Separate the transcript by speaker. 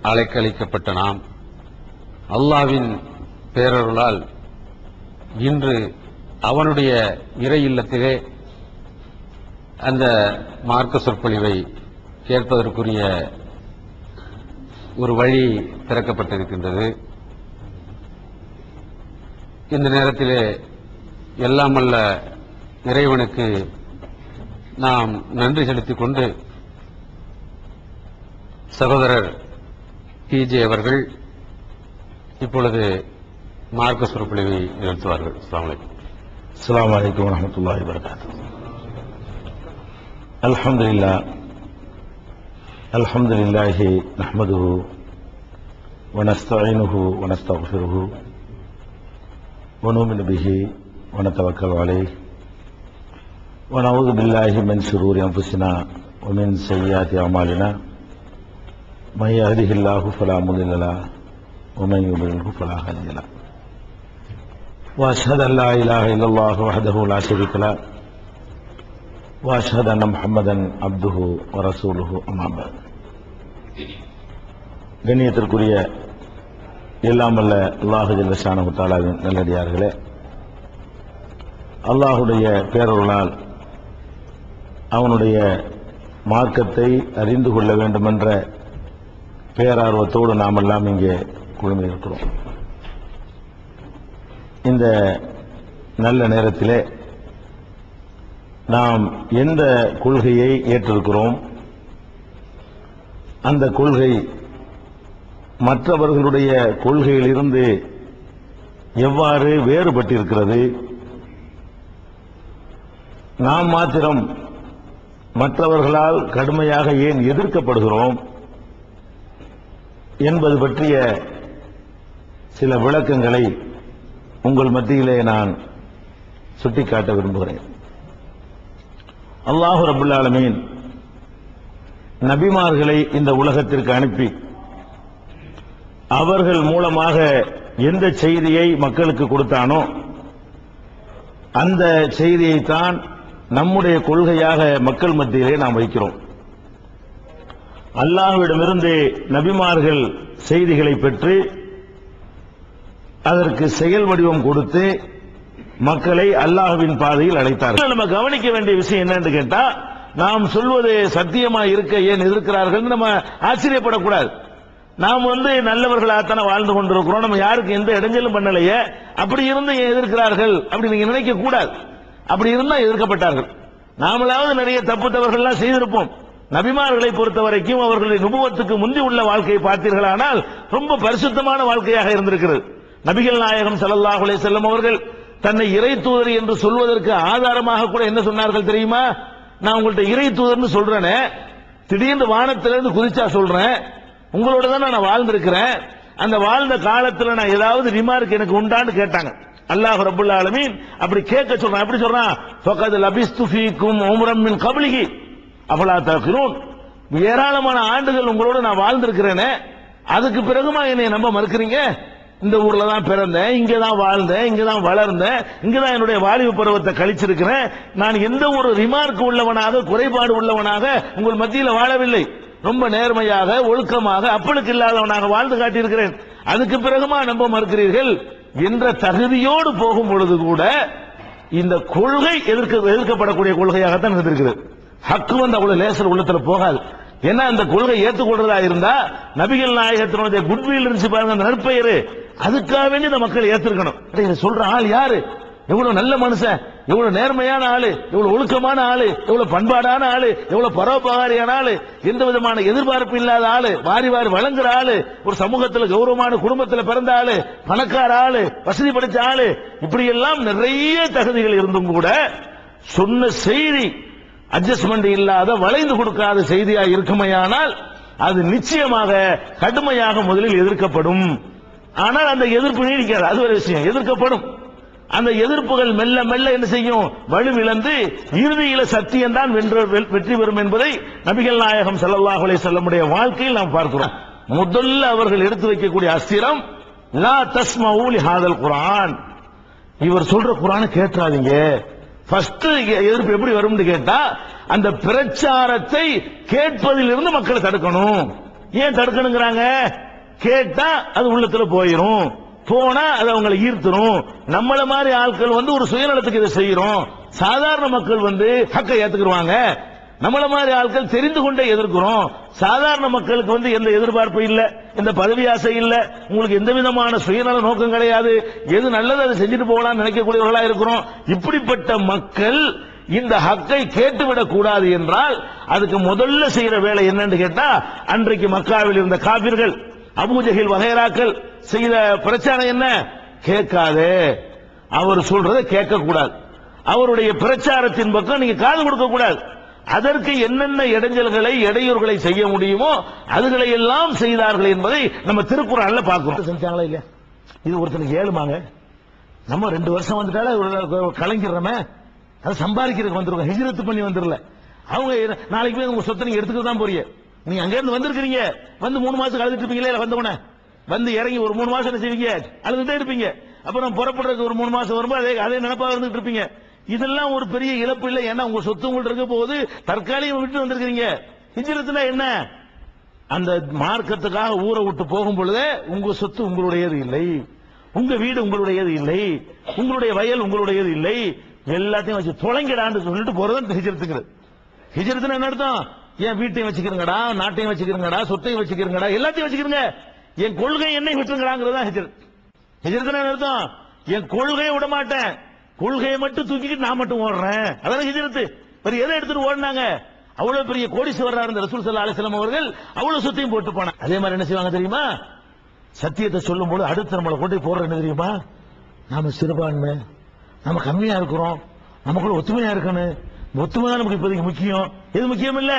Speaker 1: அலைக்கழிக்கப்பட்ட நாம் அல்லாஹ்வின் பேரருளால் இன்று அவனுடைய இறை இல்லத்திலே அந்த மார்க்க சொற்பொழிவை கேட்பதற்குரிய ஒரு வழி திறக்கப்பட்டிருக்கின்றது. இந்த நேரத்திலே எல்லாம் வல்ல இறைவனுக்கு நாம் நன்றி செலுத்திக் கொண்டு சகோதரர் பிஜே அவர்கள் இப்பொழுது மார்க்க சொற்பொழிவை நிகழ்த்துவார்கள்.
Speaker 2: அஸ்ஸலாமு அலைக்கும் வரஹ்மத்துல்லாஹி வபரகாத்துஹு. அல்ஹம்துலில்லாஹி நஹ்மதுஹு வ நஸ்தஈனுஹு வ நஸ்தக்ஃபிருஹு வ நு'மினு பிஹி வ நதவக்கலு அலைஹி வ நஊது பில்லாஹி மின் ஷுரூரி அன்ஃபுஸினா வ மின் ஸய்யிஆத்தி அமாலினா மன் யஹ்திஹில்லாஹு ஃபலா முضில்ல லஹு வ மன் யுضلில்ஹு ஃபலா ஹாதிய லஹு وأشهد أن لا إله إلا الله وحده لا شريك له وأشهد أن محمدا عبده ورسوله أما بعد. கண்ணியத்திற்குரிய எல்லாம் வல்ல அல்லாஹ் ஜல்ல ஷானஹு தஆலாவின் நல்லடியார்களே, அல்லாஹுடைய பேரருளால் அவனுடைய மார்க்கத்தை அறிந்து கொள்ள வேண்டும் என்ற பேரார்வத்தோடு நாம் எல்லாம் இங்கே குழுமியிருக்கிறோம். இந்த நல்ல நேரத்திலே நாம் எந்த கொள்கையை ஏற்றிருக்கிறோம், அந்த கொள்கை மற்றவர்களுடைய கொள்கையிலிருந்து எவ்வாறு வேறுபட்டிருக்கிறது, நாம் மாத்திரம் மற்றவர்களால் கடுமையாக ஏன் எதிர்க்கப்படுகிறோம் என்பது பற்றிய சில விளக்கங்களை உங்கள் மத்தியிலே நான் சுட்டிக்காட்ட விரும்புகிறேன். அல்லாஹ் ரப்பல் ஆலமீன் நபிமார்களை இந்த உலகத்திற்கு அனுப்பி அவர்கள் மூலமாக எந்த செய்தியை மக்களுக்கு கொடுத்தானோ அந்த செய்தியைத்தான் நம்முடைய கொள்கையாக மக்கள் மத்தியிலே நாம் வைக்கிறோம். அல்லாஹ்விடமிருந்து நபிமார்கள் செய்திகளை பெற்று அதற்கு செயல் வடிவம் கொடுத்து மக்களை அல்லாஹ்வின் பாதையில் அழைத்தார்கள். நம்ம கவனிக்க வேண்டிய விஷயம் என்னன்னு கேட்டா, நாம் சொல்வது சத்தியமா இருக்க ஏன் எதிர்க்கிறார்கள் நம்ம ஆச்சரியப்படக்கூடாது. நாம் நல்லவர்களாகத்தானே வாழ்ந்து கொண்டிருக்கிறோம், நம்ம யாருக்கு எந்த இடைஞ்சலும் பண்ணலையே, அப்படி இருந்து ஏன் எதிர்க்கிறார்கள் அப்படி நீங்க நினைக்க கூடாது. அப்படி இருந்தா எதிர்க்கப்பட்டார்கள். நாமளாவது நிறைய தப்பு தவறுகள்லாம் செய்திருப்போம். நபிமார்களை பொறுத்த வரைக்கும் அவர்களுடைய நுபுவத்துக்கு முந்தி உள்ள வாழ்க்கையை பார்த்தீர்களானால் ரொம்ப பரிசுத்தமான வாழ்க்கையாக இருந்திருக்கிறது. நபிகள் நாயகம் ஸல்லல்லாஹு அலைஹி வஸல்லம் அவர்கள் தன்னை இறை தூதர் என்று சொல்வதற்கு ஆதாரமாக கூட என்ன சொன்னார்கள் தெரியுமா? நான் உங்கள்ட்ட இறை தூதர்னு சொல்றேனே, திடீர்னு வானத்திலிருந்து குதிச்சா சொல்றேன், உங்களோட தான் நான் வாழ்ந்திருக்கிறேன், அந்த வாழ்ந்த காலத்துல நான் ஏதாவது ரிமார்க் எனக்கு உண்டான்னு கேட்டாங்க. அல்லாஹ் ரப்பல் ஆலமீன் அப்படி கேட்க சொல்றான். எப்படி சொல்றான்? ஃபகத் லபிஸ்து ஃபீக்கும் உம்ரம் மின் கப்லிஹி அஃபலா தஅகிலூன். ஏராளமான ஆண்டுகள் உங்களோட நான் வாழ்ந்திருக்கிறேனே, அதுக்கு பிறகுமா என்னை நம்ப மறுக்கிறீங்க? இந்த ஊர்ல தான் பிறந்தேன், இங்க தான் வாழ்ந்தேன், இங்க தான் வளர்ந்தேன், இங்க தான் என்னுடைய வாலிப பருவத்தை கழிச்சிருக்கிறேன். நான் எந்த ஒரு ரிமார்க் உள்ளவனாக குறைபாடு உள்ளவனாக உங்கள் மத்தியில் வாழவில்லை. ரொம்ப நேர்மையாக ஒழுக்கமாக அப்பளுக்கு இல்லாதவனாக வாழ்ந்து காட்டியிருக்கிறேன். அதுக்கு பிறகுமா நம்ப மறுக்கிறீர்கள் என்ற தகுதியோடு போகும் பொழுது கூட இந்த கொள்கை எதிர்க்கப்படக்கூடிய கொள்கையாகத்தான் இருந்திருக்கிறது. ஹக்கு அவ்வளவு லேசர் உள்ளத்துல போகாது. ஏன்னா அந்த கொள்கை ஏற்றுக்கொள்றதா இருந்தா நபிகள் நாயகத்தினுடைய குட்வில் இருந்துச்சு பாருங்க, அந்த நற்பெயரு, அதுக்காக வேண்டி இந்த மக்கள் ஏற்றிருக்கணும். சொல்ற ஆள் யாரு? எவ்வளவு நல்ல மனுஷன், எவ்வளவு நேர்மையான ஆளு, எவ்வளவு ஒழுக்கமான ஆளு, எவ்வளவு பண்பாடான ஆளு, எவ்வளவு பரோபகாரியான ஆளு, எந்த விதமான எதிர்பார்ப்பு இல்லாத ஆளு, வாரி வாரி வழங்குற ஆளு, ஒரு சமூகத்தில் கௌரவமான குடும்பத்தில் பிறந்த ஆளு, பணக்கார ஆளு, வசதி படைச்ச ஆளு, இப்படி எல்லாம் நிறைய தகுதிகள் இருந்தும் கூட சொன்ன செய்தி அட்ஜஸ்ட்மெண்ட் இல்லாத வளைந்து கொடுக்காத செய்தியா இருக்குமையானால் அது நிச்சயமாக கடுமையாக முதலில் எதிர்க்கப்படும். ஆனால் அந்த எதிர்ப்பு நீடிக்காது, அது ஒரு விஷயம். எதிர்க்கப்படும். அந்த எதிர்ப்புகள் மெல்ல மெல்ல என்ன செய்யும்? வலுவிழந்து இறுதியில சத்தியம் தான் வெற்றி பெறும் என்பதை நபிகள் நாயகம் ஸல்லல்லாஹு அலைஹி வஸல்லமுடைய வாழ்க்கையில் நாம் பார்க்கிறோம். முதல்ல அவர்கள் எடுத்து வைக்கக்கூடிய அஸ்திரம், லா தஸ்மஊ லிஹாதல் குர்ஆன், இவர் சொல்ற குர்ஆனை கேட்றாதீங்க. ஃபர்ஸ்ட் எதிர்ப்பு எப்படி வரும்னு கேட்டா, அந்த பிரச்சாரத்தை கேட்பதிலிருந்து மக்களை தடுக்கணும். ஏன் தடுக்கணுங்கிறாங்க? கேட்டா அது உள்ளத்துல போயிரும், போனா அது அவங்களை ஈர்த்துரும். நம்மள மாதிரி ஆட்கள் ஒரு சுயநலத்துக்கு இதை செய்யறோம். சாதாரண மக்கள் ஹக்கை ஏத்துக்குருவாங்க. நம்மள மாதிரி ஆட்கள் தெரிந்து கொண்டே எதிர்க்கிறோம். சாதாரண மக்களுக்கு எந்த எதிர்பார்ப்பு இல்ல, எந்த பதவி ஆசை இல்ல, உங்களுக்கு எந்த விதமான சுயநல நோக்கம் கிடையாது. எது நல்லது அதை செஞ்சுட்டு போகலாம்னு நினைக்கக்கூடியவர்களா இருக்கிறோம். இப்படிப்பட்ட மக்கள் இந்த ஹக்கை கேட்டுவிடக் கூடாது என்றால் அதுக்கு முதல்ல செய்யற வேலை என்னன்னு கேட்டா, அன்றைக்கு மக்காவில் இருந்த காபிர்கள், அபூஜஹில் வகைராக்கள் செய்த பிரச்சனை என்ன? கேட்காதே, அவர் சொல்றதை கேட்க கூடாது, அவருடைய பிரச்சாரத்தின் பக்கம் நீங்க காது கொடுக்க கூடாது. அதற்கு என்னென்ன இடைஞ்சல்களை இடையூறுகளை செய்ய முடியுமோ அதுகளை எல்லாம் செய்தார்கள் என்பதை நம்ம திருக்குறான்ல பார்க்கிறோம். செஞ்சாங்களா இல்ல? இது ஒருத்தனுக்கு ஏழுமாங்க. நம்ம 2 வருஷம் வந்துட்டாலே கலைஞரமே அதை சம்பாதிக்கிறதுக்கு வந்திருக்கோம், ஹிஜ்ரத் பண்ணி வந்துடல. அவங்க நாளைக்கு போய் உங்க சொத்தை நீங்க எடுத்துக்க தான் போறீங்க. நீங்க அங்க இருந்து வந்திருக்கீங்க, 3 மாசம் அழுதுட்டு இருப்பீங்களே, வந்தவன இறங்கி ஒரு 3 மாசம் என்ன செய்வீங்க? அழுதுட்டே இருப்பீங்க. அப்புறம் புறப்படுறதுக்கு ஒரு 3 மாசம் வரும்போது அதே நினைப்பா இருந்துட்டு இருப்பீங்க. இதெல்லாம் ஒரு பெரிய இழப்பு இல்லை. ஏன்னா உங்க சொத்து உங்கள்ட்ட இருக்க போது தற்காலிகம் விட்டு வந்திருக்கீங்க. ஹிஜ்ரத்னா என்ன? அந்த மார்க்கத்துக்காக ஊரை விட்டு போகும் பொழுது உங்க சொத்து உங்களுடையது இல்லை, உங்க வீடு உங்களுடையது இல்லை, உங்களுடைய வயல் உங்களுடையது இல்லை, எல்லாத்தையும் வச்சு தொலைங்கடான்னு சொல்லிட்டு போறது ஹிஜ்ரத்துங்கிறது. ஹிஜ்ரத்னா என்ன அர்த்தம்? என் வீட்டையும் வச்சுக்கிறங்கடா, நாட்டையும் வச்சுக்கிறங்கடா, சொத்தையும் வச்சுக்கிறங்கடா, எல்லாத்தையும் வச்சுக்கிறங்க, என் கொள்கை என்னை விட்டுருங்கிறாங்கிறதா ஹிஜ்ரத். ஹிஜ்ரத்னா என்ன அர்த்தம்? என் கொள்கையை விட மாட்டேன், கொள்கையை மட்டும் தூக்கிட்டு நான் மட்டும் ஓடுறேன், அதான் ஹிஜ்ரத். வேற எதை எடுத்துட்டு ஓடினாங்க? அவ்வளவு பெரிய கோடீஸ்வரரா இருந்த ரசூல் ஸல்லல்லாஹு அலைஹி வஸல்லம் அவர்கள் அவ்வளவு சொத்தையும் போட்டு போனாங்க. அதே மாதிரி என்ன செய்வாங்க தெரியுமா? சத்தியத்தை சொல்லும் போது அடுத்து நம்மளை கொண்டு போடுற என்ன தெரியுமா? நாம சிறுபான்மை, நம்ம கம்மியா இருக்கிறோம், நமக்குள்ள ஒத்துமையா இருக்கணும், ஒத்துமை தான் நமக்கு இப்போதைக்கு முக்கியம். எது முக்கியம் இல்ல,